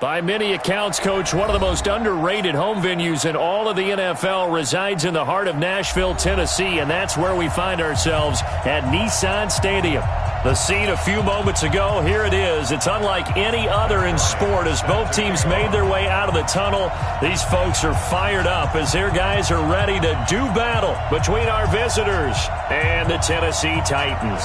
By many accounts, Coach, one of the most underrated home venues in all of the NFL resides in the heart of Nashville, Tennessee, and that's where we find ourselves at Nissan Stadium. The scene a few moments ago, here it is. It's unlike any other in sport as both teams made their way out of the tunnel. These folks are fired up as their guys are ready to do battle between our visitors and the Tennessee Titans.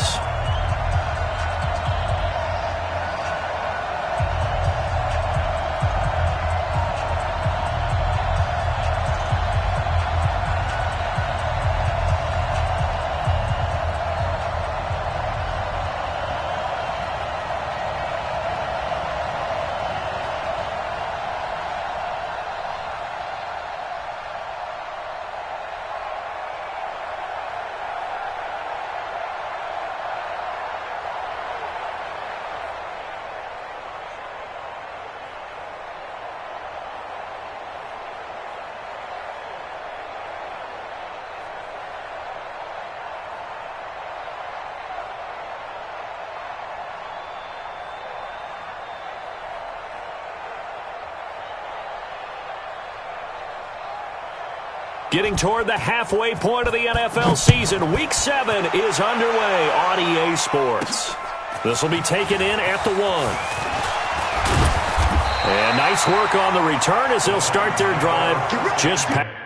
Getting toward the halfway point of the NFL season, Week 7 is underway on EA Sports. This will be taken in at the 1. And nice work on the return as they'll start their drive just past.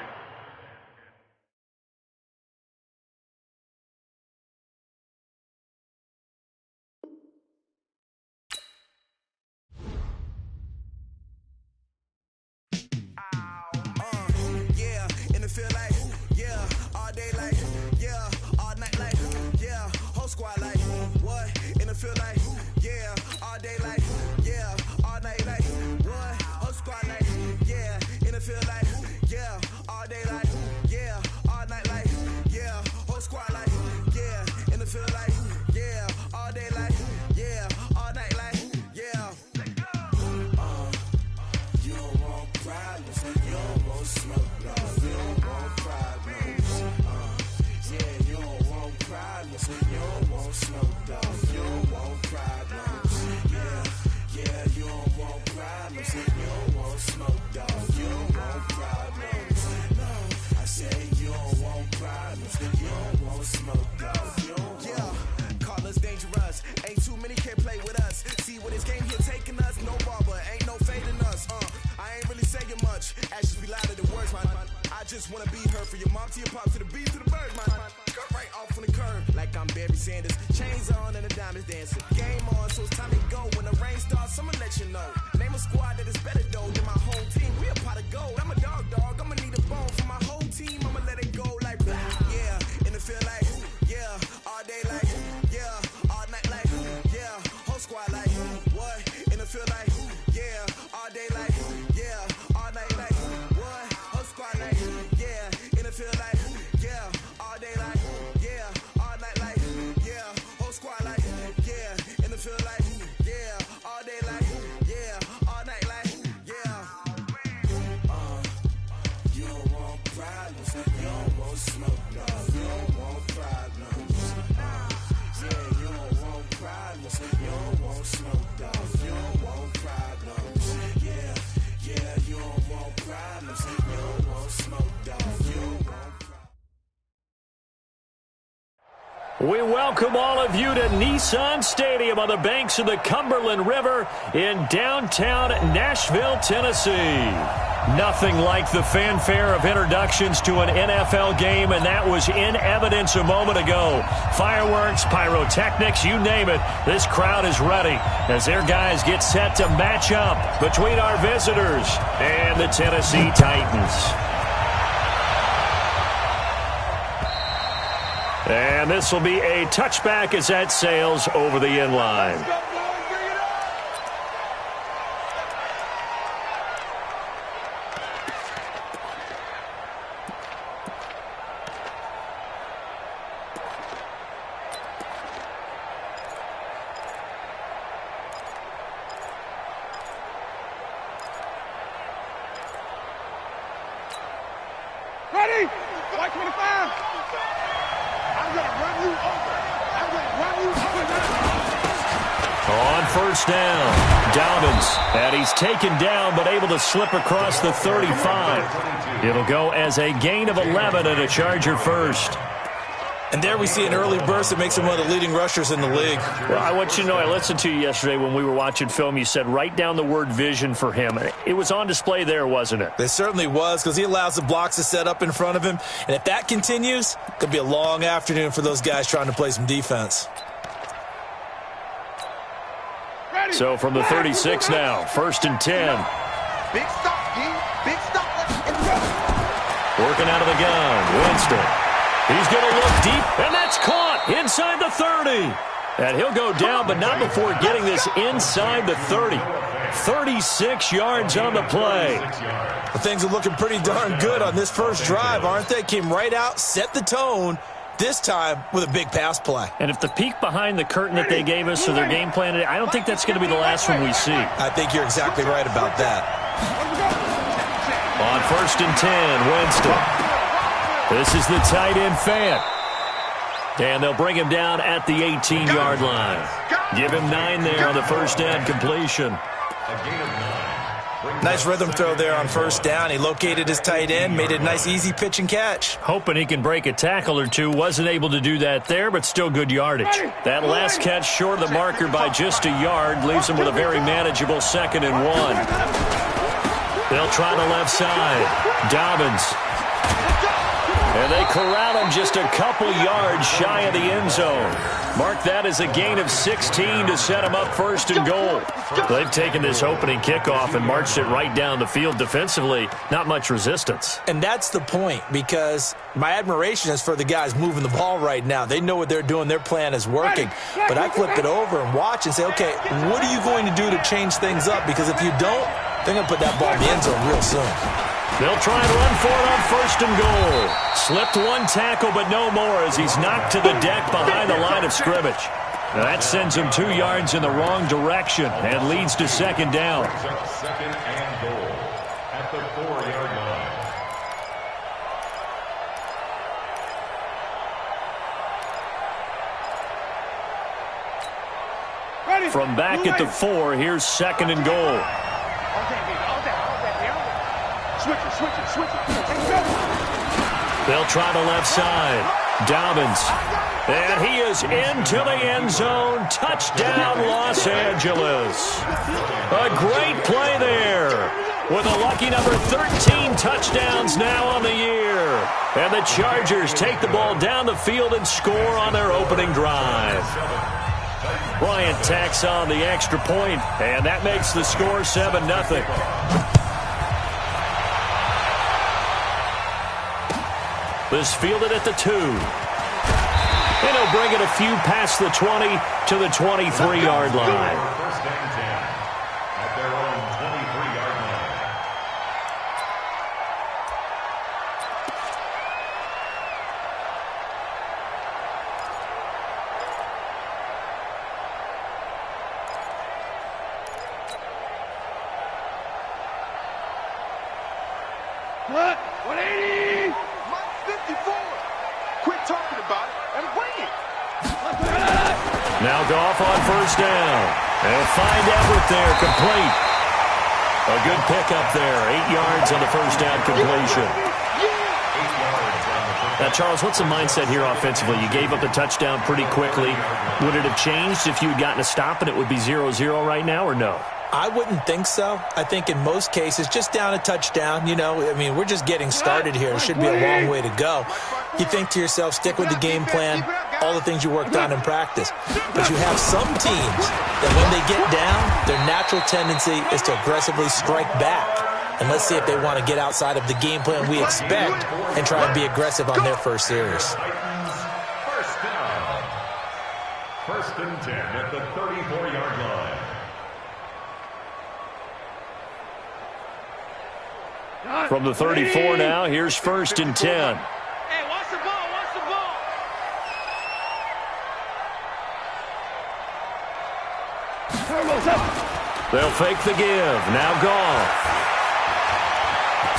We welcome all of you to Nissan Stadium on the banks of the Cumberland River in downtown Nashville, Tennessee. Nothing like the fanfare of introductions to an NFL game, and that was in evidence a moment ago. Fireworks, pyrotechnics, you name it, this crowd is ready as their guys get set to match up between our visitors and the Tennessee Titans. And this will be a touchback as that sails over the end line. Ready? White 25. I'm going to run you over. I'm going to run you over now. On first down, Dobbins, and he's taken down but able to slip across the 35. It'll go as a gain of 11 and a Charger first. And there we see an early burst that makes him one of the leading rushers in the league. Well, I want you to know, I listened to you yesterday when we were watching film. You said write down the word vision for him. It was on display there, wasn't it? It certainly was, because he allows the blocks to set up in front of him. And if that continues, it could be a long afternoon for those guys trying to play some defense. So from the 36 now, 1st and 10. Big stop, Dean. Big stop. Working out of the gun, Winston. He's going to look deep, and that's caught inside the 30. And he'll go down, but not before getting this inside the 30. 36 yards on the play. Well, things are looking pretty darn good on this first drive, aren't they? Came right out, set the tone, this time with a big pass play. And if the peek behind the curtain that they gave us or their game plan, I don't think that's going to be the last one we see. I think you're exactly right about that. On 1st and 10, Winston. This is the tight end Fant. And they'll bring him down at the 18-yard line. Give him 9 there on the first down completion. Nice rhythm throw there on first down. He located his tight end, made it a nice easy pitch and catch. Hoping he can break a tackle or two. Wasn't able to do that there, but still good yardage. That last catch short of the marker by just a yard leaves him with a very manageable 2nd and 1. They'll try the left side. Dobbins. And they corral him just a couple yards shy of the end zone. Mark that as a gain of 16 to set him up 1st and goal. They've taken this opening kickoff and marched it right down the field defensively. Not much resistance. And that's the point, because my admiration is for the guys moving the ball right now. They know what they're doing. Their plan is working. But I flip it over and watch and say, okay, what are you going to do to change things up? Because if you don't, they're going to put that ball in the end zone real soon. They'll try and run for it on 1st and goal. Slipped one tackle, but no more as he's knocked to the deck behind the line of scrimmage. Now that sends him 2 yards in the wrong direction and leads to 2nd down. 2nd and goal at the 4-yard line. From back at the 4, here's 2nd and goal. Switch it. They'll try the left side. Dobbins. And he is into the end zone. Touchdown, Los Angeles. A great play there. With a lucky number 13 touchdowns now on the year. And the Chargers take the ball down the field and score on their opening drive. Bryant tacks on the extra point, and that makes the score 7-0. This fielded at the 2. And he'll bring it a few past the 20 to the 23-yard line. 1st and 10 at their own 23-yard line. What? 180! 54! Quit talking about it and bring it! Now Goff on 1st down. They'll find Everett there, complete. A good pickup there. 8 yards on the 1st down completion. Now, Charles, what's the mindset here offensively? You gave up the touchdown pretty quickly. Would it have changed if you had gotten a stop and it would be 0-0 right now, or no? I wouldn't think so. I think in most cases, just down a touchdown, we're just getting started here. It should be a long way to go. You think to yourself, stick with the game plan, all the things you worked on in practice. But you have some teams that when they get down, their natural tendency is to aggressively strike back. And let's see if they want to get outside of the game plan we expect and try and be aggressive on their first series. 1st down. 1st and 10 at the 34-yard line. From the 34 now, here's 1st and 10. Hey, watch the ball, watch the ball. They'll fake the give. Now Goff.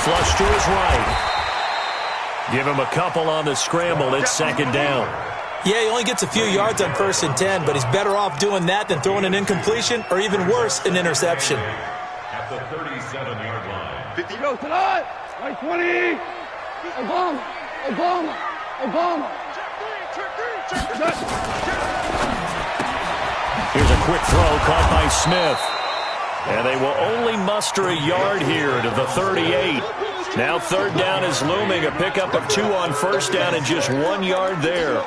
Flush to his right. Give him a couple on the scramble. It's 2nd down. Yeah, he only gets a few yards on 1st and 10, but he's better off doing that than throwing an incompletion or even worse, an interception. At the 37-yard line. 50 goes tonight. 20. Obama. Here's a quick throw caught by Smith. And they will only muster a yard here to the 38. Now 3rd down is looming. A pickup of 2 on 1st down and just 1 yard there.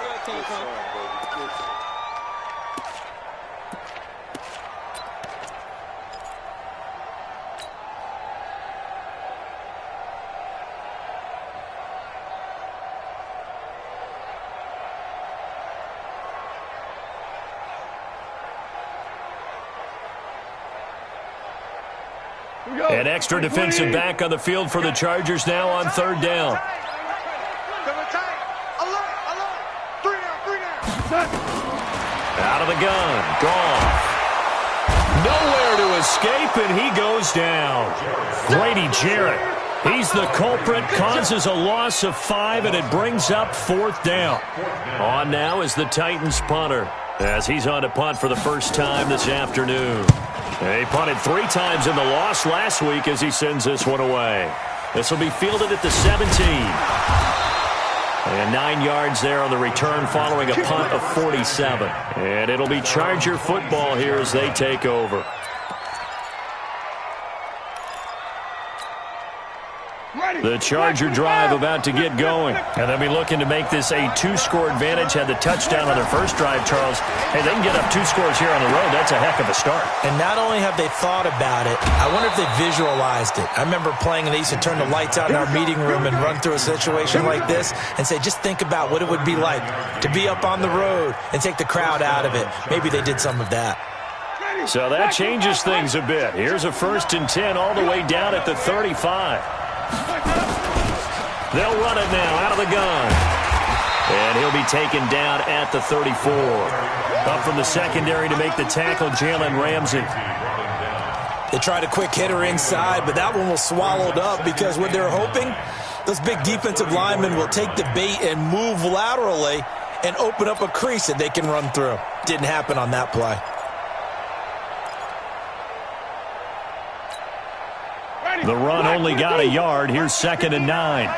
An extra defensive back on the field for the Chargers now on 3rd down. Out of the gun. Gone. Nowhere to escape, and he goes down. Grady Jarrett. He's the culprit, causes a loss of 5, and it brings up 4th down. On now is the Titans punter, as he's on to punt for the first time this afternoon. He punted 3 times in the loss last week as he sends this one away. This will be fielded at the 17. And 9 yards there on the return following a punt of 47. And it'll be Charger football here as they take over. The Charger drive about to get going. And they'll be looking to make this a 2-score advantage. Had the touchdown on their first drive, Charles. Hey, they can get up 2 scores here on the road. That's a heck of a start. And not only have they thought about it, I wonder if they visualized it. I remember playing, and they used to turn the lights out in our meeting room and run through a situation like this and say, just think about what it would be like to be up on the road and take the crowd out of it. Maybe they did some of that. So that changes things a bit. Here's a 1st and 10 all the way down at the 35. They'll run it now out of the gun. And he'll be taken down at the 34. Up from the secondary to make the tackle, Jalen Ramsey. They tried a quick hitter inside, but that one was swallowed up because what they're hoping, those big defensive linemen will take the bait and move laterally and open up a crease that they can run through. Didn't happen on that play. The run only got a yard. Here's 2nd and 9.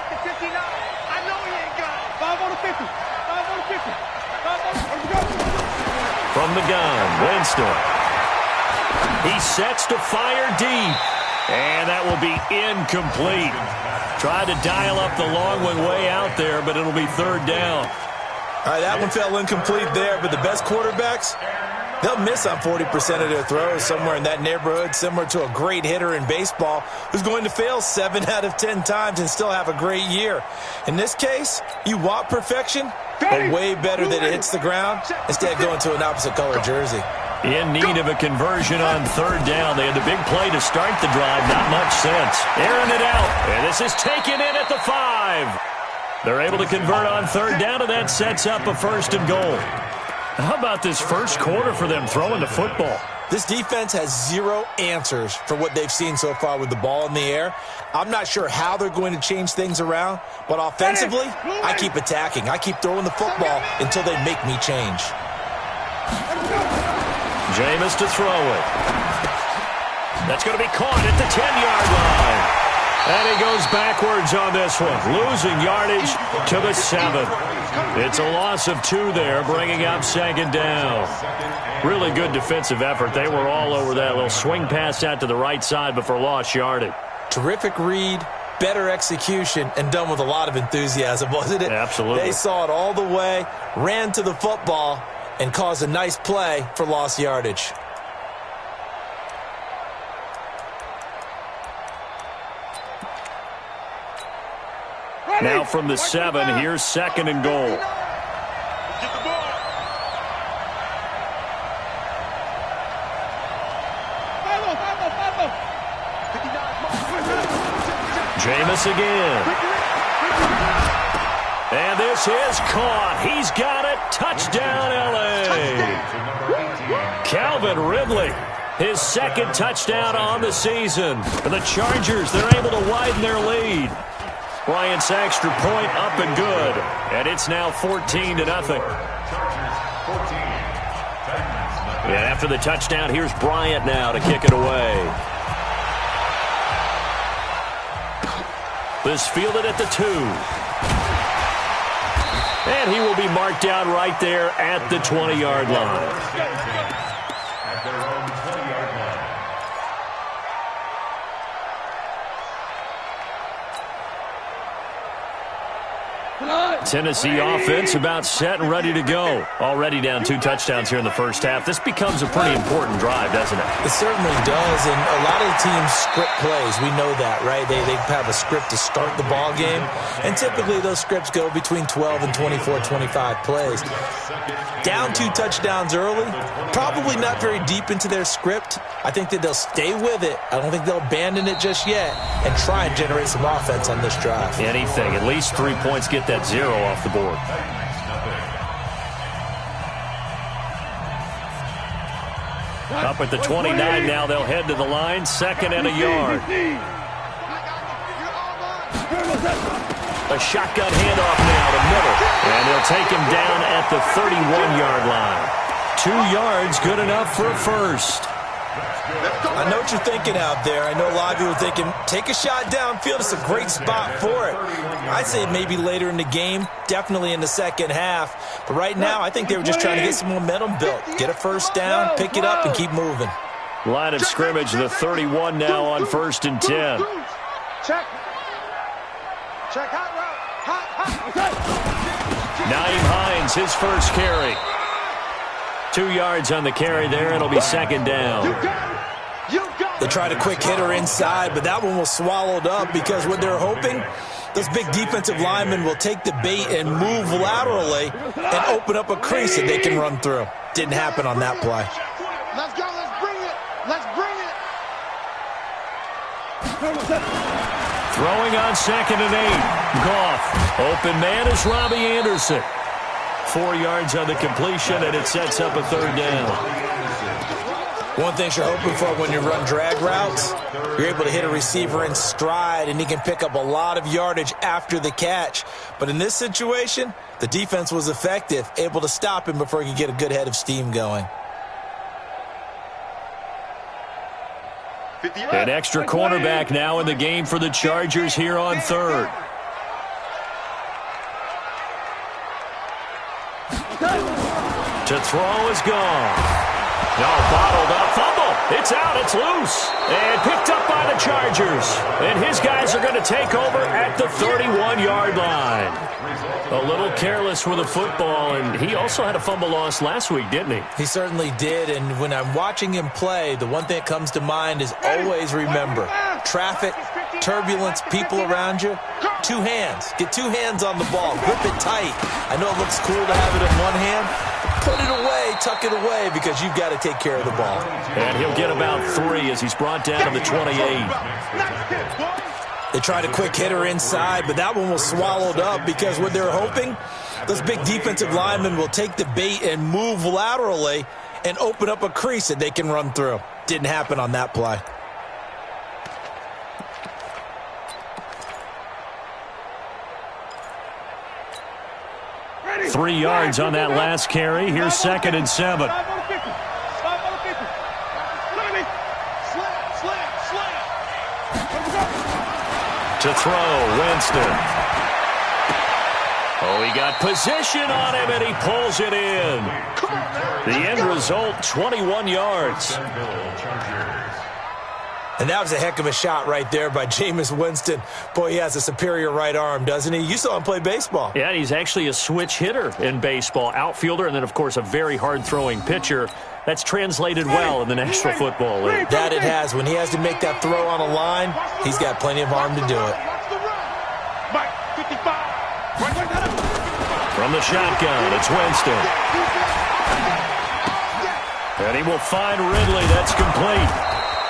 From the gun, Winston. He sets to fire deep. And that will be incomplete. Tried to dial up the long one way out there, but it'll be 3rd down. All right, that one fell incomplete there, but the best quarterbacks, they'll miss on 40% of their throws, somewhere in that neighborhood, similar to a great hitter in baseball who's going to fail 7 out of 10 times and still have a great year. In this case, you want perfection, but way better that it hits the ground instead of going to an opposite color jersey. In need of a conversion on 3rd down. They had the big play to start the drive. Not much sense. Airing it out. And this is taken in at the 5. They're able to convert on 3rd down, and that sets up a 1st and goal. How about this first quarter for them throwing the football? This defense has 0 answers for what they've seen so far with the ball in the air. I'm not sure how they're going to change things around, but offensively, I keep attacking. I keep throwing the football until they make me change. Jameis to throw it. That's going to be caught at the 10-yard line. And he goes backwards on this one, losing yardage to the 7. It's a loss of 2 there, bringing up 2nd down. Really good defensive effort. They were all over that little swing pass out to the right side before lost yardage. Terrific read, better execution, and done with a lot of enthusiasm, wasn't it? Absolutely. They saw it all the way, ran to the football, and caused a nice play for lost yardage. Now from the 7, here's 2nd and goal. Jameis again. And this is caught. He's got it. Touchdown, L.A. Calvin Ridley, his 2nd touchdown on the season. For the Chargers, they're able to widen their lead. Bryant's extra point up and good. And it's now 14-0. And after the touchdown, here's Bryant now to kick it away. This fielded at the 2. And he will be marked down right there at the 20-yard line. Tennessee offense about set and ready to go. Already down 2 touchdowns here in the first half. This becomes a pretty important drive, doesn't it? It certainly does, and a lot of the teams script plays. We know that, right? They have a script to start the ball game, and typically those scripts go between 12 and 24, 25 plays. Down 2 touchdowns early, probably not very deep into their script. I think that they'll stay with it. I don't think they'll abandon it just yet and try and generate some offense on this drive. Anything. At least 3 points, get that 0 off the board. Up at the 29 now. They'll head to the line. 2nd and a yard. A shotgun handoff now to middle. And they'll take him down at the 31-yard line. 2 yards, good enough for a first. I know what you're thinking out there. I know a lot of you are thinking, take a shot downfield. It's a great spot for it. I'd say maybe later in the game, definitely in the second half. But right now, I think they were just trying to get some momentum built. Get a first down, pick it up, and keep moving. Line of scrimmage, the 31 now on 1st and 10. Check. Check out route. Naeem Hines, his first carry. 2 yards on the carry there. It'll be 2nd down. They tried a quick hitter inside, but that one was swallowed up because what they're hoping, those big defensive linemen will take the bait and move laterally and open up a crease that they can run through. Didn't happen on that play. Let's go. Let's bring it. Let's bring it. Throwing on 2nd and 8. Goff. Open man is Robbie Anderson. 4 yards on the completion, and it sets up a 3rd down. One thing you're hoping for when you run drag routes, you're able to hit a receiver in stride, and he can pick up a lot of yardage after the catch. But in this situation, the defense was effective, able to stop him before he could get a good head of steam going. An extra cornerback now in the game for the Chargers here on 3rd. To throw is gone. No, bottled up. Fumble. It's out. It's loose. And picked up by the Chargers. And his guys are going to take over at the 31-yard line. A little careless with the football, and he also had a fumble loss last week, didn't he? He certainly did, and when I'm watching him play, the one thing that comes to mind is always remember, traffic, turbulence, people around you, 2 hands. Get 2 hands on the ball. Grip it tight. I know it looks cool to have it in one hand. Put it away, tuck it away, because you've got to take care of the ball. And he'll get about 3 as he's brought down to the 28. They tried a quick hitter inside, but that one was swallowed up because what they're hoping, those big defensive linemen will take the bait and move laterally and open up a crease that they can run through. Didn't happen on that play. Ready. 3 yards on that last carry. Here's 2nd and 7. To throw, Winston. Oh, he got position on him, and he pulls it in. The end result, 21 yards. And that was a heck of a shot right there by Jameis Winston. Boy, he has a superior right arm, doesn't he? You saw him play baseball. Yeah, he's actually a switch hitter in baseball. Outfielder, and then, of course, a very hard-throwing pitcher. That's translated well in the National Football League. That it has. When he has to make that throw on a line, he's got plenty of arm to do it. From the shotgun, it's Winston. And he will find Ridley. That's complete.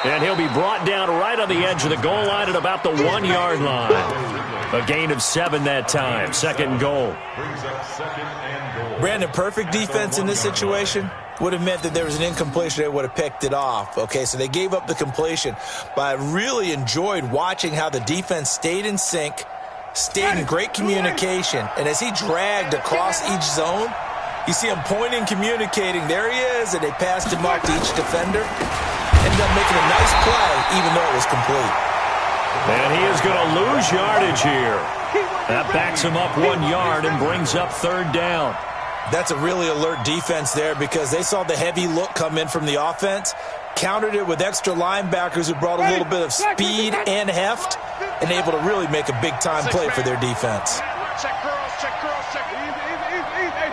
And he'll be brought down right on the edge of the goal line at about the 1-yard line. A gain of 7 that time. 2nd and goal. Brandon, perfect defense in this situation would have meant that there was an incompletion. They would have picked it off. Okay, so they gave up the completion. But I really enjoyed watching how the defense stayed in sync, stayed in great communication. And as he dragged across each zone, you see him pointing, communicating. There he is, and they passed him off to each defender. Ended up making a nice play, even though it was complete. And he is going to lose yardage here. That backs him up 1 yard and brings up 3rd down. That's a really alert defense there because they saw the heavy look come in from the offense, countered it with extra linebackers who brought a little bit of speed and heft, and able to really make a big-time play for their defense. Check girls, check girls, check. Easy.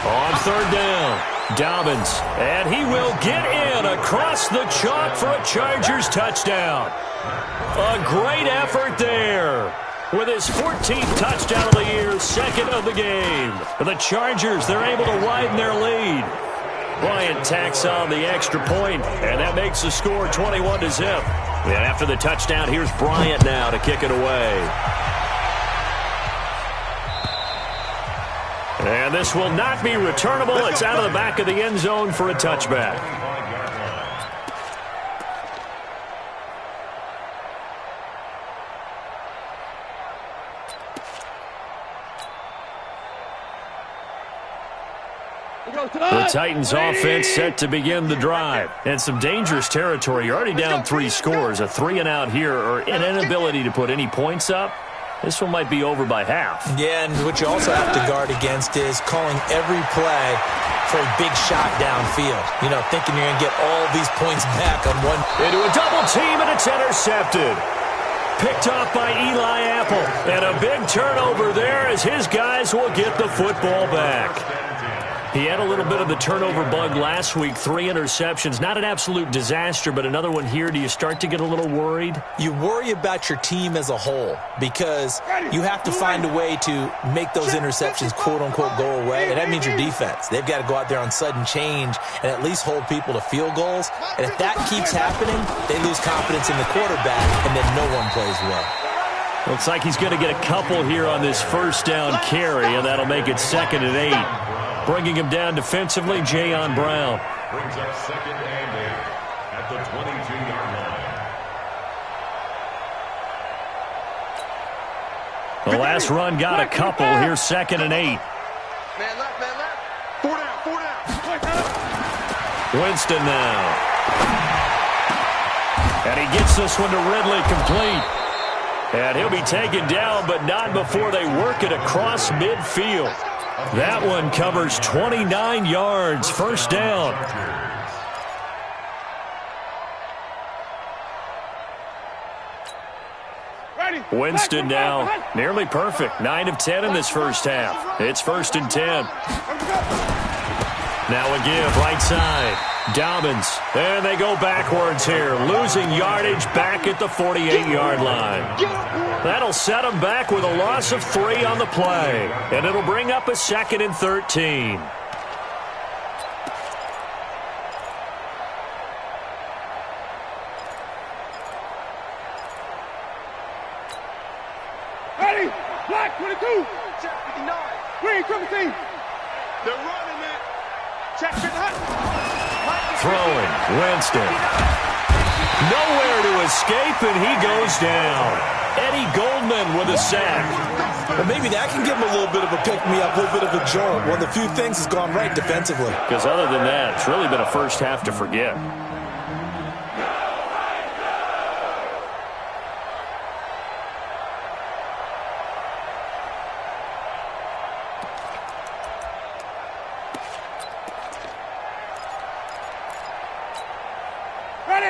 On 3rd down, Dobbins, and he will get in across the chalk for a Chargers touchdown. A great effort there. With his 14th touchdown of the year, 2nd of the game. The Chargers, they're able to widen their lead. Bryant tacks on the extra point, and that makes the score 21-0. And after the touchdown, here's Bryant now to kick it away. And this will not be returnable. It's out of the back of the end zone for a touchback. The Titans offense set to begin the drive. And some dangerous territory. You're already down 3 scores. A 3-and-out here or an inability to put any points up. This one might be over by half. Yeah, and what you also have to guard against is calling every play for a big shot downfield. You know, thinking you're going to get all these points back on one. Into a double team, and it's intercepted. Picked off by Eli Apple. And a big turnover there as his guys will get the football back. He had a little bit of the turnover bug last week, 3 interceptions. Not an absolute disaster, but another one here. Do you start to get a little worried? You worry about your team as a whole because you have to find a way to make those interceptions, quote-unquote, go away, and that means your defense. They've got to go out there on sudden change and at least hold people to field goals. And if that keeps happening, they lose confidence in the quarterback, and then no one plays well. Looks like he's going to get a couple here on this 1st down carry, and that'll make it 2nd and 8. Bringing him down defensively, Jayon Brown. Brings up 2nd and 8 at the 22-yard line. The last run got a couple. Here's 2nd and 8. Man left. 4 down. Winston now. And he gets this one to Ridley complete. And he'll be taken down, but not before they work it across midfield. That one covers 29 yards, 1st down. Winston now, nearly perfect. 9 of 10 in this 1st half. It's 1st and 10. Now a give, right side. Dobbins, and they go backwards here, losing yardage back at the 48-yard line. That'll set them back with a loss of 3 on the play, and it'll bring up a 2nd and 13. Ready, black 22, check 59, green 17. They're running it. Check 59. Throwing, Winston. Nowhere to escape, and he goes down. Eddie Goldman with a sack. Well, maybe that can give him a little bit of a pick-me-up, a little bit of a jolt. One of the few things has gone right defensively. Because other than that, it's really been a 1st half to forget.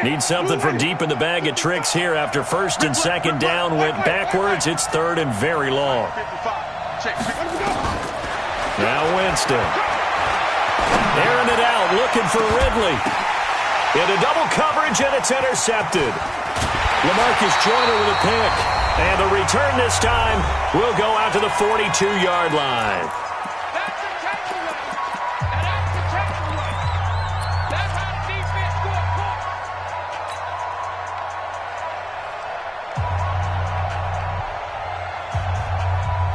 Need something from deep in the bag of tricks here after 1st and 2nd down went backwards. It's 3rd and very long. Now Winston. Airing it out, looking for Ridley. Into double coverage, and it's intercepted. LaMarcus Joyner with a pick. And the return this time will go out to the 42-yard line.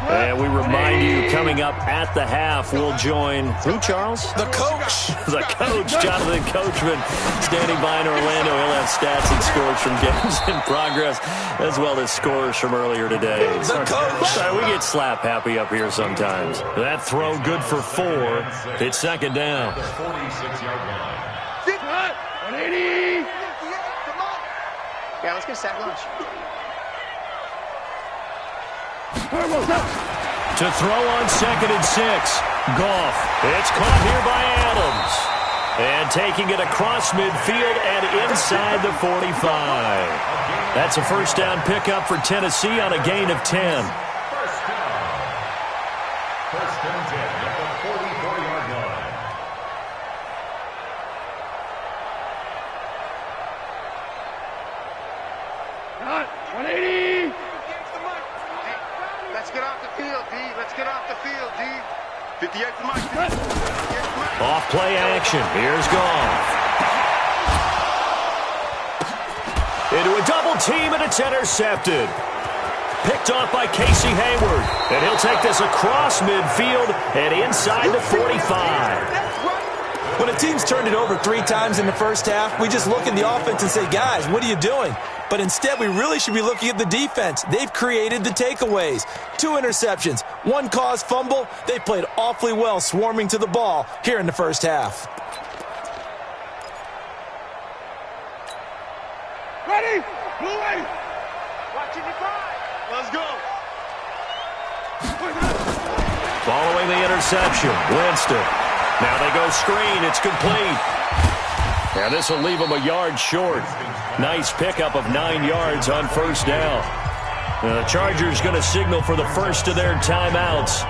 And And we remind you, coming up at the half, we'll join who, Charles? The coach. The coach, Jonathan Coachman, standing by in Orlando. He'll have stats and scores from games in progress, as well as scores from earlier today. The coach. Sorry, we get slap happy up here sometimes. That throw good for 4. It's second down. 46-yard line. 180. Yeah, let's get sack lunch. To throw on 2nd and 6. Goff. It's caught here by Adams. And taking it across midfield and inside the 45. That's a first down pickup for Tennessee on a gain of 10. First down. First and 10 at the 44-yard line. Not 180. Let's get off the field, D. Let's get off the field, D. 58 for Mike. Off play action. Here's Goff. Into a double team, and it's intercepted. Picked off by Casey Hayward. And he'll take this across midfield and inside the 45. When a team's turned it over 3 times in the first half, we just look at the offense and say, guys, what are you doing? But instead, we really should be looking at the defense. They've created the takeaways. 2 interceptions, 1 caused fumble. They played awfully well swarming to the ball here in the first half. Ready? Blue way. Watching the drive. Let's go. Following the interception, Winston. Now they go screen. It's complete. And this will leave them a yard short. Nice pickup of 9 yards on first down. The Chargers going to signal for the first of their timeouts,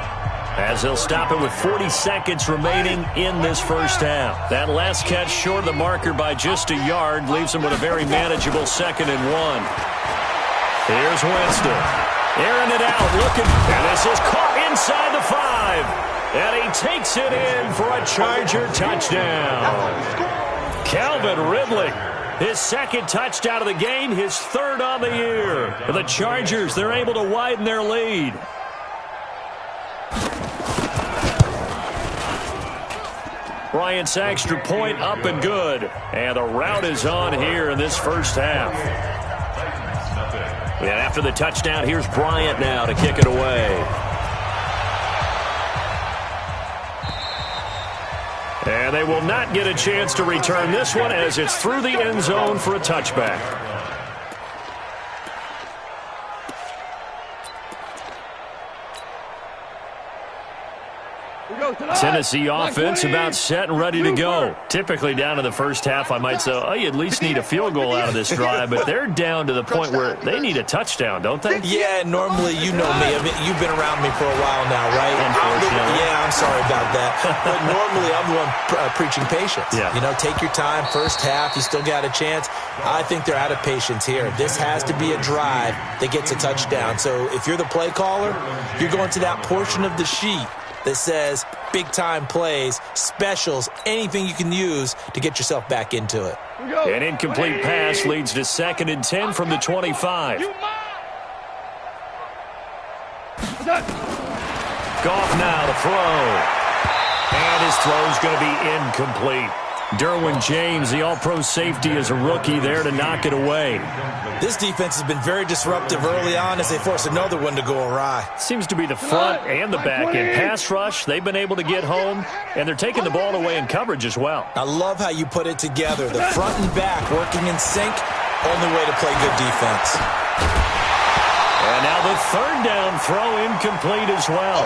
as they'll stop it with 40 seconds remaining in this first half. That last catch short of the marker by just a yard leaves them with a very manageable 2nd and 1. Here's Winston. Airing it out, looking, and this is caught inside the 5. And he takes it in for a Charger touchdown. Calvin Ridley, his 2nd touchdown of the game, his 3rd on the year. For the Chargers, they're able to widen their lead. Bryant's extra point up and good. And the route is on here in this first half. And after the touchdown, here's Bryant now to kick it away. And they will not get a chance to return this one, as it's through the end zone for a touchback. Tennessee offense about set and ready to go. Typically down in the first half, I might say, oh, you at least need a field goal out of this drive, but they're down to the point where they need a touchdown, don't they? Yeah, normally, you know me. I mean, you've been around me for a while now, right? Unfortunately. I'm sorry about that. But normally, I'm the one preaching patience. Yeah. You know, take your time. First half, you still got a chance. I think they're out of patience here. This has to be a drive that gets a touchdown. So if you're the play caller, you're going to that portion of the sheet that says big-time plays, specials, anything you can use to get yourself back into it. An incomplete pass leads to 2nd and 10 from the 25. Goff now to throw. And his throw's going to be incomplete. Derwin James, the all-pro safety, is a rookie there to knock it away. This defense has been very disruptive early on as they force another one to go awry. Seems to be the front and the back end. Pass rush, they've been able to get home, and they're taking the ball away in coverage as well. I love how you put it together. The front and back working in sync, only way to play good defense. And now the 3rd down throw incomplete as well.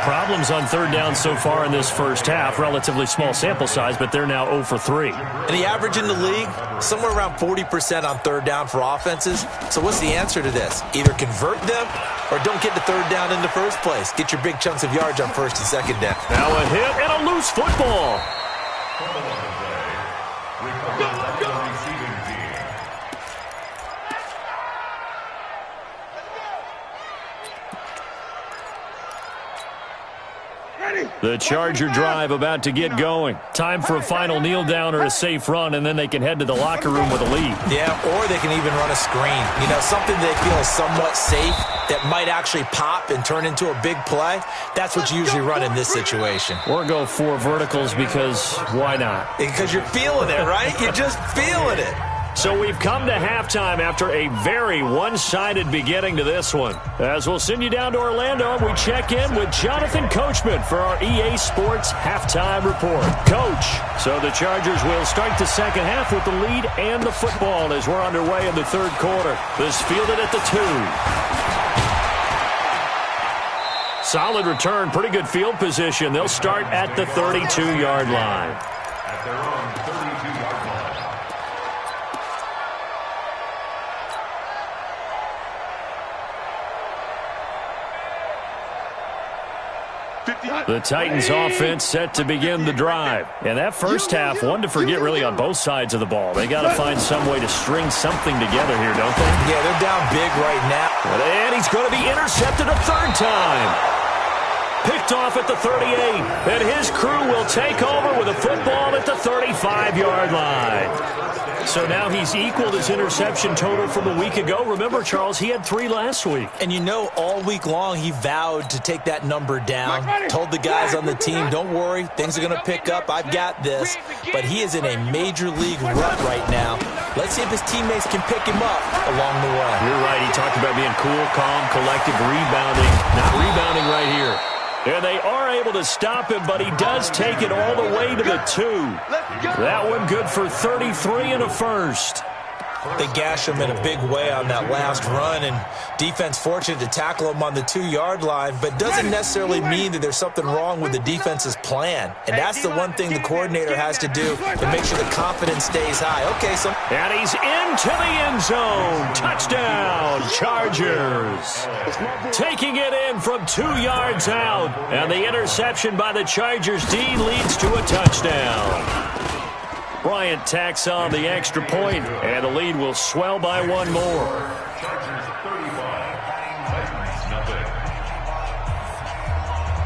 Problems on 3rd down so far in this first half. Relatively small sample size, but they're now 0 for 3. And the average in the league, somewhere around 40% on 3rd down for offenses. So what's the answer to this? Either convert them or don't get the 3rd down in the first place. Get your big chunks of yards on 1st and 2nd down. Now a hit and a loose football. Ready? The Charger drive about to get going. Time for a final kneel down or a safe run, and then they can head to the locker room with a lead. Yeah, or they can even run a screen. You know, something they feel is somewhat safe that might actually pop and turn into a big play. That's what you usually run in this situation. Or go 4 verticals because why not? Because you're feeling it, right? You're just feeling it. So we've come to halftime after a very one-sided beginning to this one. As we'll send you down to Orlando, we check in with Jonathan Coachman for our EA Sports Halftime Report. Coach, so the Chargers will start the second half with the lead and the football as we're underway in the third quarter. This fielded at the 2. Solid return, pretty good field position. They'll start at the 32-yard line. At their own 32-yard line. The Titans offense set to begin the drive. And that first half, one to forget really on both sides of the ball. They got to find some way to string something together here, don't they? Yeah, they're down big right now. And he's going to be intercepted a third time. Picked off at the 38. And his crew will take over with a football at the 35-yard line. So now he's equaled his interception total from a week ago. Remember, Charles, he had 3 last week. And you know, all week long he vowed to take that number down. Told the guys on the team, don't worry, things are going to pick up. I've got this. But he is in a major league rut right now. Let's see if his teammates can pick him up along the way. You're right. He talked about being cool, calm, collected, rebounding. Not rebounding right here. And they are able to stop him, but he does take it all the way to the 2. That one good for 33 and a first. They gash him in a big way on that last run, and defense fortunate to tackle him on the 2-yard line, but doesn't necessarily mean that there's something wrong with the defense's plan. And that's the one thing the coordinator has to do to make sure the confidence stays high. Okay, so... And he's into the end zone. Touchdown, Chargers. Taking it in from 2 yards out. And the interception by the Chargers D leads to a touchdown. Bryant tacks on the extra point, and the lead will swell by 1 more. Chargers 35, Titans nothing.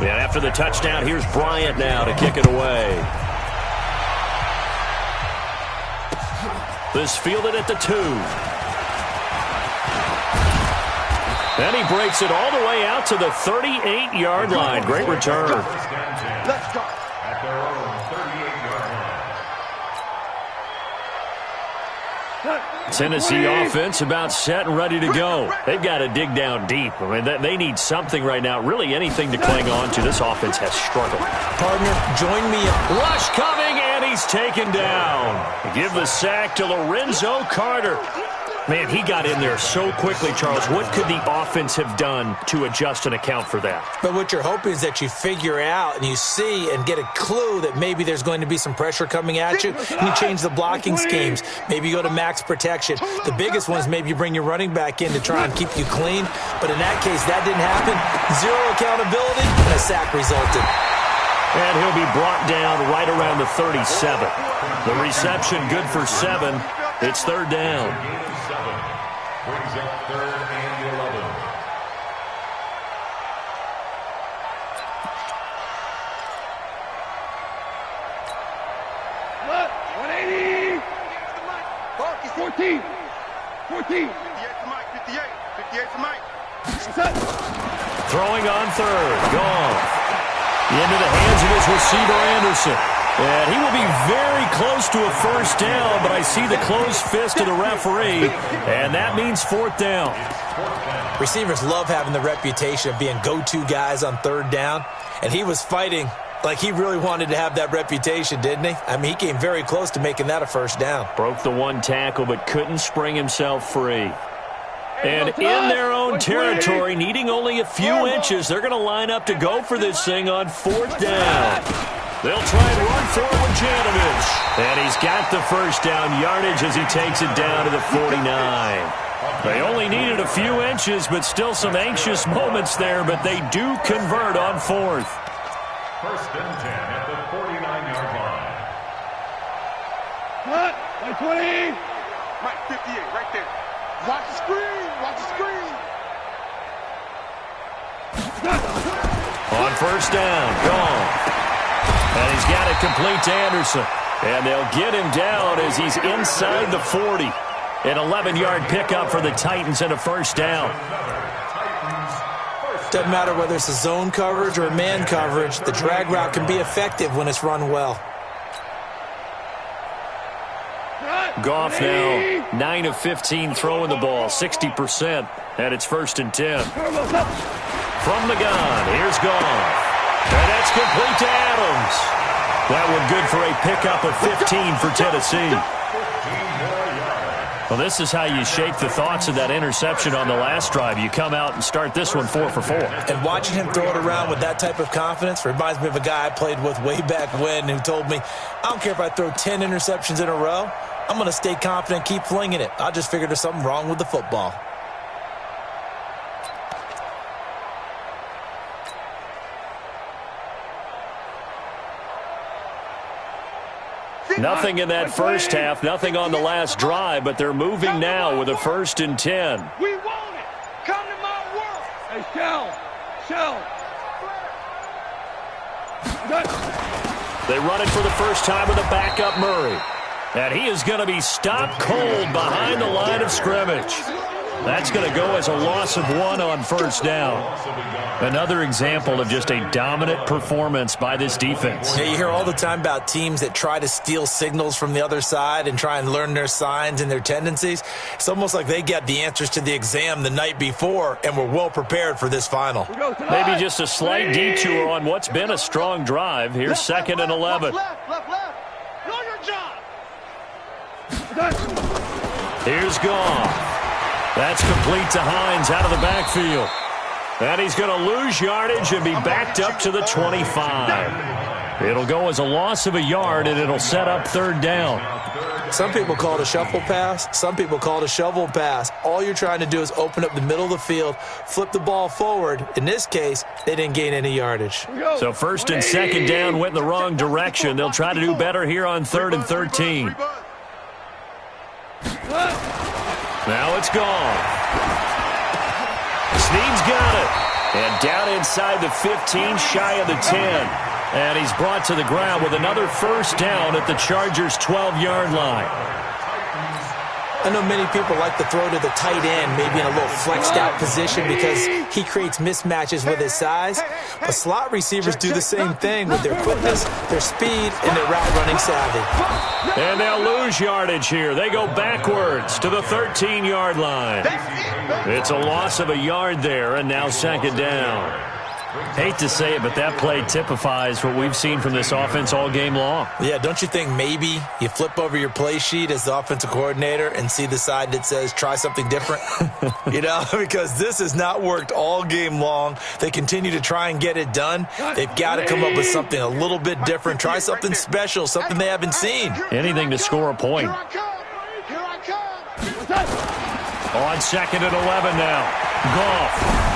And after the touchdown, here's Bryant now to kick it away. This fielded at the 2. And he breaks it all the way out to the 38-yard line. Great return. Let's go. At their own 38-yard line. Tennessee offense about set and ready to go. They've got to dig down deep. I mean, they need something right now, really anything to cling on to. This offense has struggled. Partner, join me. Rush coming, and he's taken down. Give the sack to Lorenzo Carter. Man, he got in there so quickly, Charles. What could the offense have done to adjust and account for that? But what you're hoping is that you figure out and you see and get a clue that maybe there's going to be some pressure coming at you, and you change the blocking schemes. Maybe you go to max protection. The biggest one is maybe you bring your running back in to try and keep you clean. But in that case, that didn't happen. 0 accountability, and a sack resulted. And he'll be brought down right around the 37. The reception good for 7. It's third down. Brings up 3rd and 11. Look, 180. 14. 14. 58 to Mike. 58. 58 to Mike. Throwing on 3rd. Gone. Into the hands of his receiver, Anderson. And he will be very close to a first down, but I see the closed fist of the referee, and that means 4th down. Receivers love having the reputation of being go-to guys on 3rd down, and he was fighting like he really wanted to have that reputation, didn't he? I mean, he came very close to making that a first down. Broke the 1 tackle, but couldn't spring himself free. And in their own territory, needing only a few inches, they're going to line up to go for this thing on 4th down. They'll try and run for it with Janovich. And he's got the first down yardage as he takes it down to the 49. They only needed a few inches, but still some anxious moments there, but they do convert on 4th. 1st and 10 at the 49-yard line. Cut. 20. Mike, 58, right there. Watch the screen. Watch the screen. On 1st down, gone. And he's got it complete to Anderson. And they'll get him down as he's inside the 40. An 11-yard pickup for the Titans and a first down. Doesn't matter whether it's a zone coverage or a man coverage, the drag route can be effective when it's run well. Goff now 9 of 15 throwing the ball, 60%, and it's 1st and 10. From the gun, here's Goff. And that's complete to Adams. That one good for a pickup of 15 for Tennessee. Well, this is how you shake the thoughts of that interception on the last drive. You come out and start this one 4 for 4. And watching him throw it around with that type of confidence reminds me of a guy I played with way back when who told me, I don't care if I throw 10 interceptions in a row, I'm going to stay confident, keep flinging it. I just figured there's something wrong with the football. Nothing in that first half, nothing on the last drive, but they're moving now with a 1st and 10. We want it. Come to my world. Hey, Shell. They run it for the first time with a backup Murray. And he is going to be stopped cold behind the line of scrimmage. That's going to go as a loss of 1 on first down. Another example of just a dominant performance by this defense. Yeah, you hear all the time about teams that try to steal signals from the other side and try and learn their signs and their tendencies. It's almost like they got the answers to the exam the night before and were well prepared for this final. Maybe just a slight detour on what's been a strong drive. Here's 2nd and 11. Left. Know your job. Here's Goff. That's complete to Hines out of the backfield. And he's going to lose yardage and be backed up to the 25. It'll go as a loss of a yard, and it'll set up 3rd down. Some people call it a shuffle pass. Some people call it a shovel pass. All you're trying to do is open up the middle of the field, flip the ball forward. In this case, they didn't gain any yardage. So 1st and 2nd down went in the wrong direction. They'll try to do better here on 3rd and 13. Now it's gone. Snead's got it. And down inside the 15, shy of the 10. And he's brought to the ground with another first down at the Chargers' 12-yard line. I know many people like to throw to the tight end, maybe in a little flexed out position because he creates mismatches with his size. But slot receivers do the same thing with their quickness, their speed, and their route running savvy. And they'll lose yardage here. They go backwards to the 13-yard line. It's a loss of a yard there, and now 2nd down. Hate to say it, but that play typifies what we've seen from this offense all game long. Yeah, don't you think maybe you flip over your play sheet as the offensive coordinator and see the side that says try something different? You know, because this has not worked all game long. They continue to try and get it done. They've got to come up with something a little bit different. Try something special, something they haven't seen. Anything to score a point. Here I come. On 2nd and 11 now. Goff.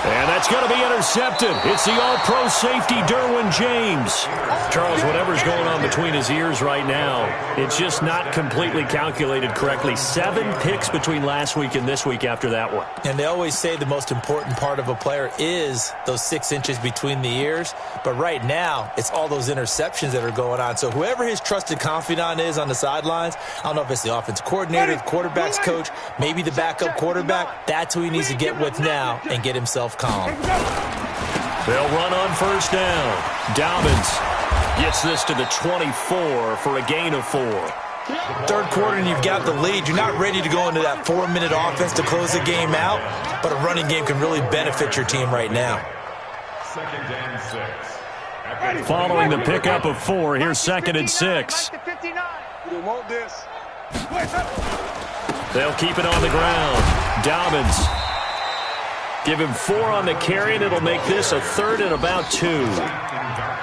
And that's going to be intercepted. It's the all-pro safety, Derwin James. Charles, whatever's going on between his ears right now, it's just not completely calculated correctly. 7 picks between last week and this week after that one. And they always say the most important part of a player is those 6 inches between the ears. But right now, it's all those interceptions that are going on. So whoever his trusted confidant is on the sidelines, I don't know if it's the offensive coordinator, the quarterback's coach, maybe the backup quarterback, that's who he needs to get with now and get himself calm. They'll run on first down. Dobbins gets this to the 24 for a gain of 4. 3rd quarter and you've got the lead. You're not ready to go into that 4-minute offense to close the game out, but a running game can really benefit your team right now. 2nd and 6. Following the pickup of 4, here's 2nd and 6. We want this. They'll keep it on the ground. Dobbins. Give him 4 on the carry, and it'll make this a 3rd and about 2.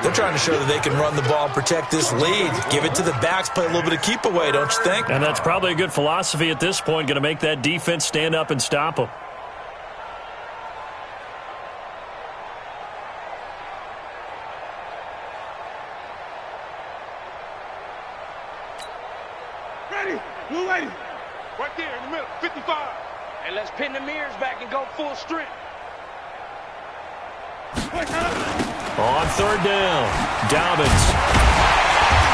They're trying to show that they can run the ball and protect this lead. Give it to the backs, play a little bit of keep away, don't you think? And that's probably a good philosophy at this point, going to make that defense stand up and stop them. Ready. Blue ready. Right there in the middle. 55. And let's pin the mirrors back and go full strength. On third down, Dobbins.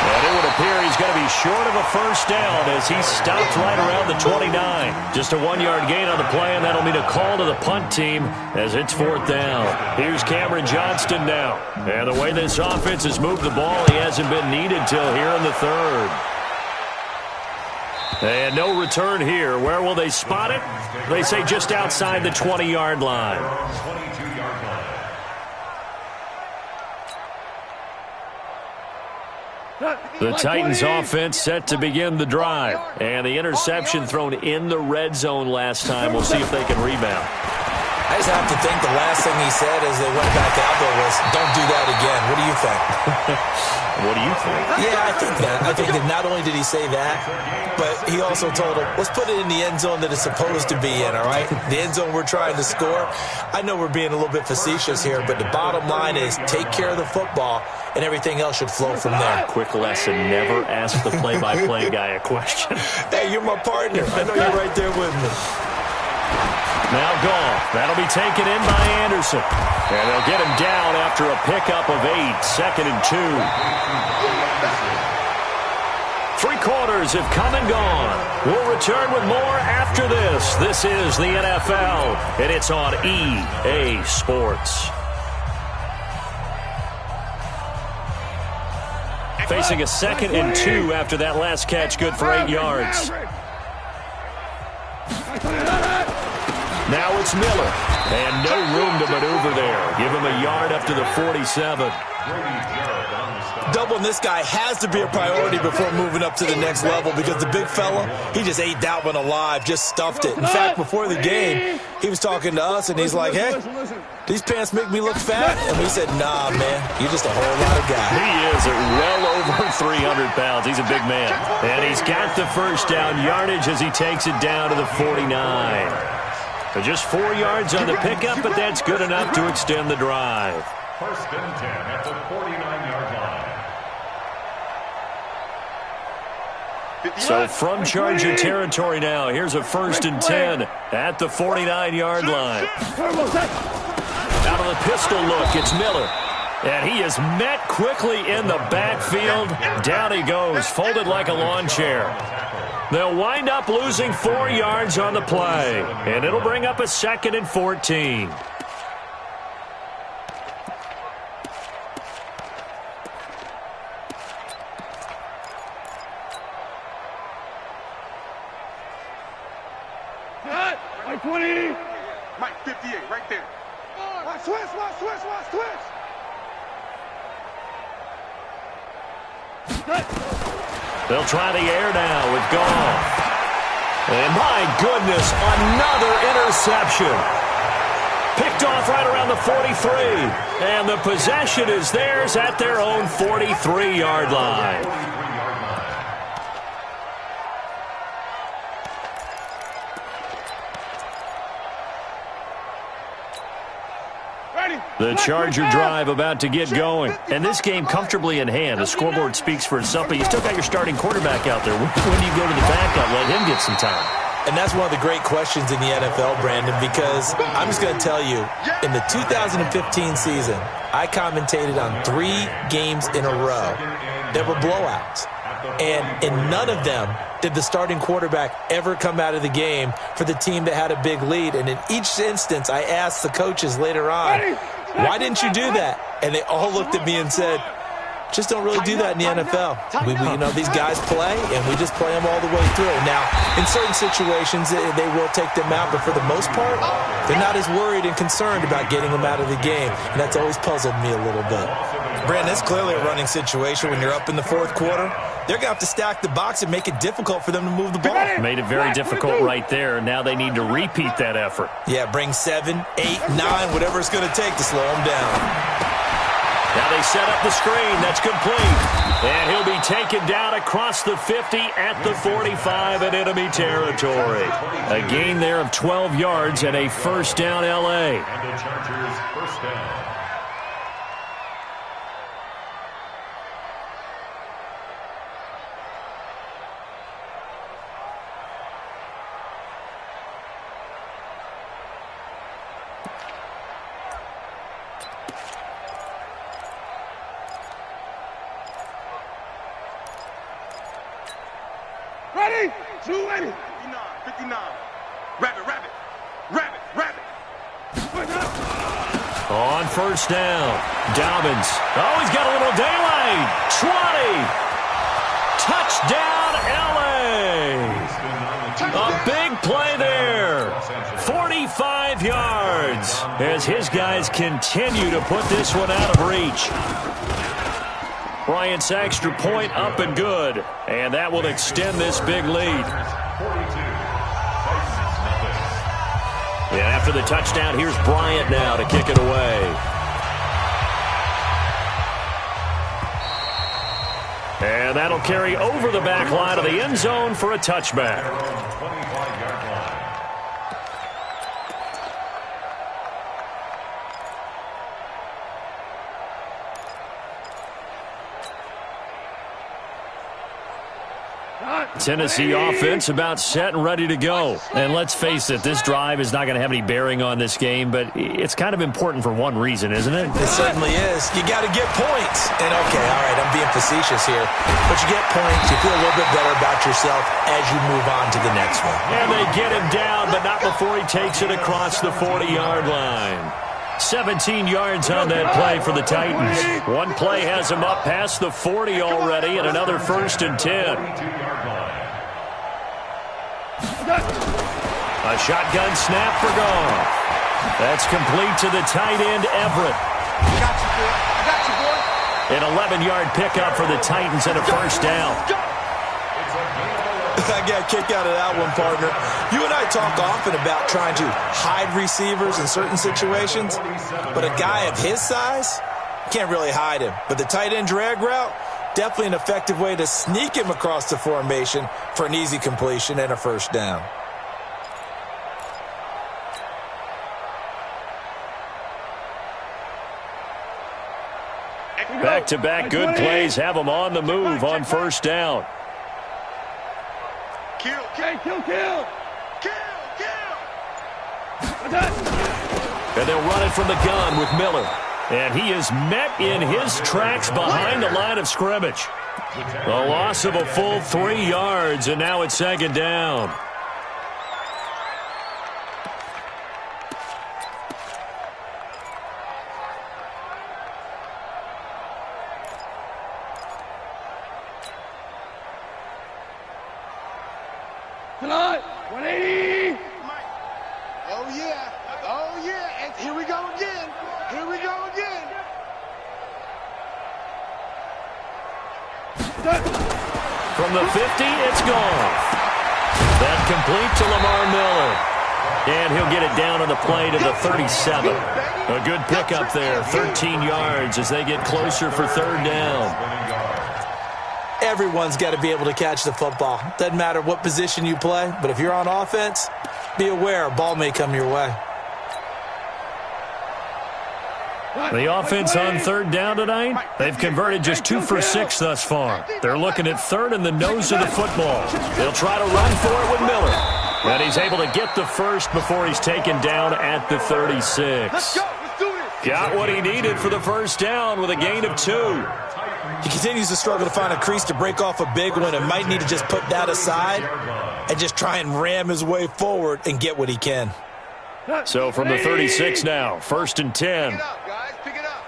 And it would appear he's going to be short of a first down as he stopped right around the 29. Just a 1-yard gain on the play, and that'll mean a call to the punt team as it's fourth down. Here's Cameron Johnston now. And the way this offense has moved the ball, he hasn't been needed till here in the third. And no return here. Where will they spot it? They say just outside the 20-yard line. 22-yard line. The Titans offense set to begin the drive. And the interception thrown in the red zone last time. We'll see if they can rebound. I just have to think the last thing he said as they went back out there was, don't do that again. What do you think? What do you think? Yeah, I think that. I think that not only did he say that, but he also told him, let's put it in the end zone that it's supposed to be in, all right? The end zone we're trying to score. I know we're being a little bit facetious here, but the bottom line is take care of the football, and everything else should flow from there. Quick lesson, never ask the play-by-play guy a question. Hey, you're my partner. I know you're right there with me. Now Goff. That'll be taken in by Anderson. And they'll get him down after a pickup of 8. Second and 2. 3 quarters have come and gone. We'll return with more after this. This is the NFL, and it's on EA Sports. Facing a second and 2 after that last catch, good for 8 yards. Now it's Miller, and no room to maneuver there. Give him a yard up to the 47. Doubling this guy has to be a priority before moving up to the next level because the big fella, he just ate that one alive, just stuffed it. In fact, before the game, he was talking to us, and he's like, hey, these pants make me look fat? And we said, nah, man, you're just a whole lot of guy. He is at well over 300 pounds. He's a big man. And he's got the first down yardage as he takes it down to the 49. So just 4 yards on the pickup, but that's good enough to extend the drive. First and 10 at the 49-yard line. So from Charger territory now, here's a first and 10 at the 49-yard line. Out of the pistol look, it's Miller. And he is met quickly in the backfield. Down he goes, folded like a lawn chair. They'll wind up losing 4 yards on the play. And it'll bring up a second and 14. Mike 20. Mike 58, right there. Watch switch. They'll try the air now with Goff. And my goodness, another interception. Picked off right around the 43. And the possession is theirs at their own 43-yard line. The Charger drive about to get going. And this game comfortably in hand. The scoreboard speaks for itself, but you still got your starting quarterback out there. When do you go to the backup? Let him get some time. And that's one of the great questions in the NFL, Brandon, because I'm just going to tell you, in the 2015 season, I commentated on 3 games in a row that were blowouts. And in none of them did the starting quarterback ever come out of the game for the team that had a big lead. And in each instance, I asked the coaches later on, why didn't you do that? And they all looked at me and said, just don't really do that in the NFL. These guys play, and we just play them all the way through. Now, in certain situations, they will take them out, but for the most part, they're not as worried and concerned about getting them out of the game, and that's always puzzled me a little bit. Brandon, it's clearly a running situation when you're up in the fourth quarter. They're going to have to stack the box and make it difficult for them to move the ball. Made it very difficult right there. Now they need to repeat that effort. Yeah, bring 7, 8, 9, whatever it's going to take to slow them down. Now they set up the screen. That's complete. And he'll be taken down across the 50 at the 45 in enemy territory. A gain there of 12 yards and a first down L.A. And the Chargers first down. New ready. 59. Rabbit. On first down, Dobbins. Oh, he's got a little daylight. 20. Touchdown, L.A. A big play there. 45 yards as his guys continue to put this one out of reach. Bryant's extra point up and good, and that will extend this big lead. And after the touchdown, here's Bryant now to kick it away. And that'll carry over the back line of the end zone for a touchback. Tennessee offense about set and ready to go. And let's face it, this drive is not going to have any bearing on this game, but it's kind of important for one reason, isn't it? It certainly is. You got to get points. And okay, all right, I'm being facetious here, but you get points, you feel a little bit better about yourself as you move on to the next one. And they get him down, but not before he takes it across the 40-yard line. 17 yards on that play for the Titans. One play has him up past the 40 already, and another 1st and 10. A shotgun snap for Goff. That's complete to the tight end, Everett. I got you, boy. An 11-yard pickup for the Titans and a first down. I got a kick out of that one, partner. You and I talk often about trying to hide receivers in certain situations, but a guy of his size, can't really hide him. But the tight end drag route, definitely an effective way to sneak him across the formation for an easy completion and a first down. Back-to-back good plays have them on the move on first down. Kill. And they'll run it from the gun with Miller. And he is met in his tracks behind the line of scrimmage. A loss of a full 3 yards, and now it's 2nd down. Tonight, 180. Oh, yeah. And here we go again. From the 50, it's gone. That complete to Lamar Miller. And he'll get it down on the play to the 37. A good pickup there, 13 yards as they get closer for 3rd down. Everyone's got to be able to catch the football. Doesn't matter what position you play, but if you're on offense, be aware a ball may come your way. The offense on 3rd down tonight, they've converted just 2 for 6 thus far. They're looking at 3rd in the nose of the football. They'll try to run for it with Miller. And he's able to get the first before he's taken down at the 36. Got what he needed for the first down with a gain of 2. He continues to struggle to find a crease to break off a big one and might need to just put that aside and just try and ram his way forward and get what he can. So from the 36 now, 1st and 10. Pick it up, guys. Pick it up.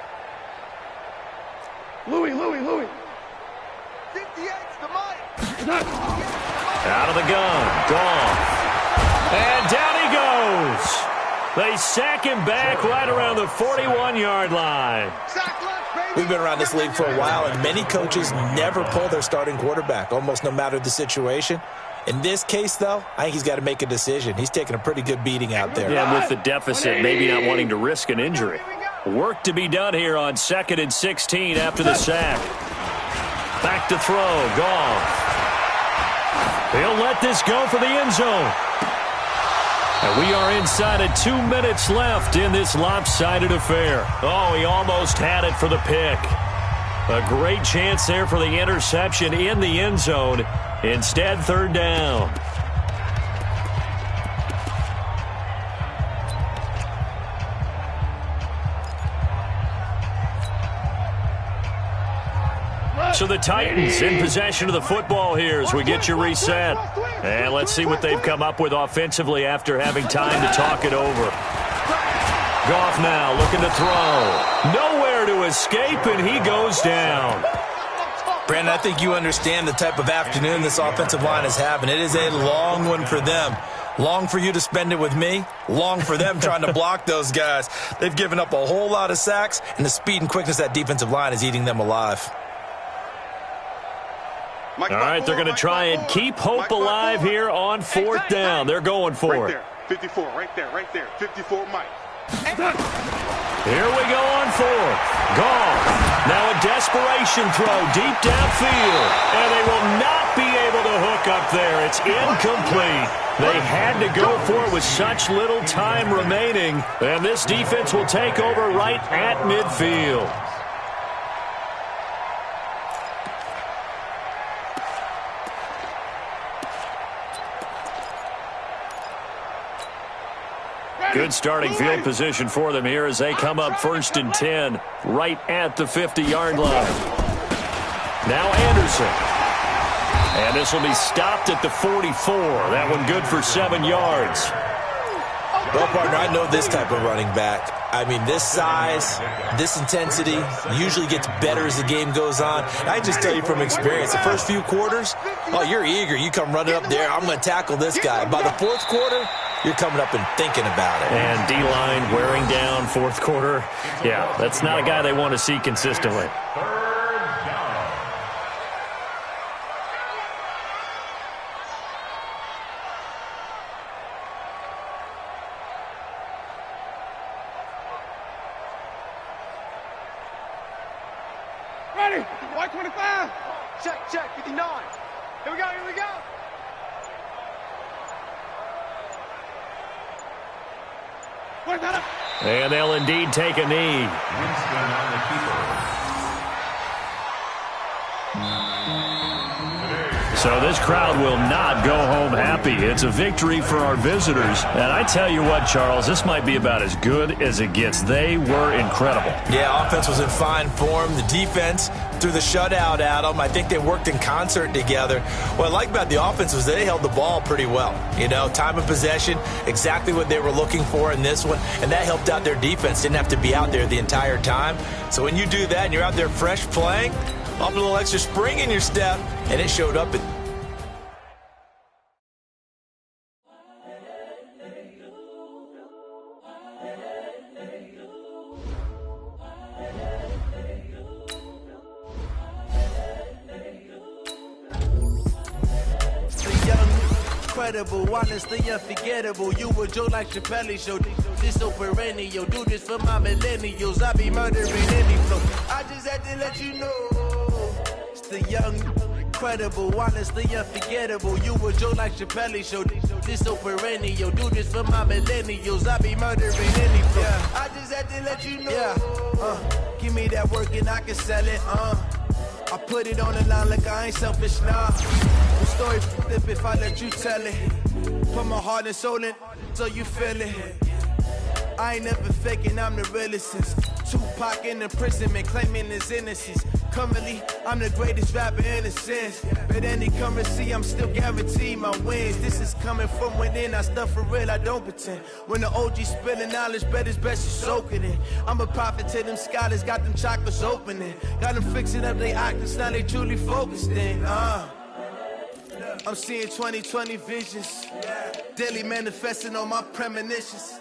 Louis. 58's the mic. Out of the gun, Goff. And down he goes. They sack him back right around the 41-yard line. We've been around this league for a while, and many coaches never pull their starting quarterback, almost no matter the situation. In this case, though, I think he's got to make a decision. He's taking a pretty good beating out there. Yeah, with the deficit, maybe not wanting to risk an injury. Work to be done here on 2nd and 16 after the sack. Back to throw, Goff. He'll let this go for the end zone. And we are inside of 2 minutes left in this lopsided affair. Oh, he almost had it for the pick. A great chance there for the interception in the end zone. Instead, 3rd down. So the Titans in possession of the football here as we get you reset. And let's see what they've come up with offensively after having time to talk it over. Goff now looking to throw. Nowhere to escape, and he goes down. Brandon, I think you understand the type of afternoon this offensive line is having. It is a long one for them. Long for you to spend it with me. Long for them trying to block those guys. They've given up a whole lot of sacks, and the speed and quickness of that defensive line is eating them alive. All right, they're going to try and keep hope alive here on fourth down. They're going for it. 54, right there. 54, Mike. Here we go on fourth. Goff. Now a desperation throw deep downfield. And they will not be able to hook up there. It's incomplete. They had to go for it with such little time remaining. And this defense will take over right at midfield. Good starting field position for them here as they come up 1st and 10 right at the 50-yard line. Now Anderson. And this will be stopped at the 44. That one good for 7 yards. Well, partner, I know this type of running back. I mean, this size, this intensity usually gets better as the game goes on. And I just tell you from experience, the first few quarters, oh, you're eager. You come running up there, I'm going to tackle this guy. By the fourth quarter, you're coming up and thinking about it. And D-line wearing down fourth quarter. Yeah, that's not a guy they want to see consistently. Ready? White 25. Check, 59. Here we go. And they'll indeed take a knee. So this crowd will not go home happy. It's a victory for our visitors. And I tell you what, Charles, this might be about as good as it gets. They were incredible. Yeah, offense was in fine form. The defense threw the shutout at them. I think they worked in concert together. What I like about the offense was they held the ball pretty well. You know, time of possession, exactly what they were looking for in this one. And that helped out their defense. Didn't have to be out there the entire time. So when you do that and you're out there fresh playing, off a little extra spring in your step, and it showed up. Incredible, honestly unforgettable. You a joke like Chappelle show. This so perennial. Do this for my millennials. I be murdering any flow. I just had to let you know. It's the young, incredible, honestly unforgettable. You a joke like Chappelle show. This so perennial. Do this for my millennials. I be murdering any flow. Yeah. I just had to let you know. Yeah. Give me that work and I can sell it. I put it on the line like I ain't selfish, nah. The story flip if I let you tell it. Put my heart and soul in so you feel it. I ain't never faking, I'm the realest since Tupac in the prison and claiming his innocence. Currently, I'm the greatest rapper in a sense. But any currency, I'm still guaranteed my wins. This is coming from within, I stuff for real, I don't pretend. When the OG spilling knowledge, bet it's best you soak it in. I'm a prophet to them scholars, got them chakras opening. Got them fixing up they octaves, now they truly focused in. I'm seeing 2020 visions. Daily manifesting on my premonitions.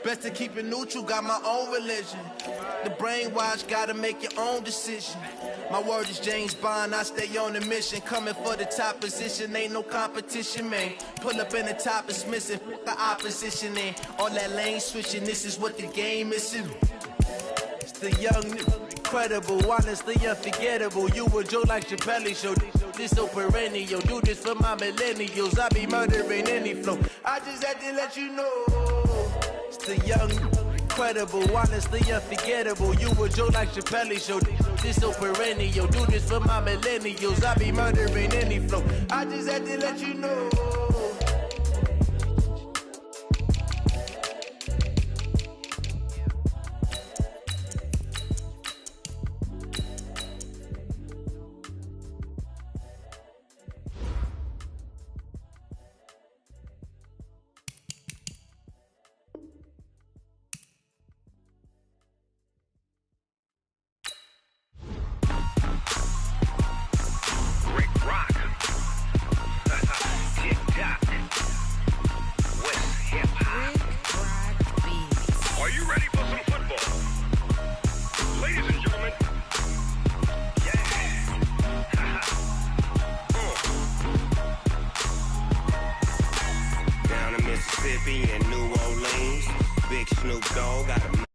Best to keep it neutral, got my own religion. The brainwash, gotta make your own decision. My word is James Bond, I stay on a mission. Coming for the top position, ain't no competition, man. Pull up in the top, it's missing, the opposition in. All that lane switching, this is what the game is. It's the young, incredible, honestly unforgettable. You a joke like Chappelle show. This so perennial. Do this for my millennials. I be murdering any flow. I just had to let you know. It's the young, incredible, honestly unforgettable. You a joke like Chappelle show. This so perennial. Do this for my millennials. I be murdering any flow. I just had to let you know. Snoop Dogg got a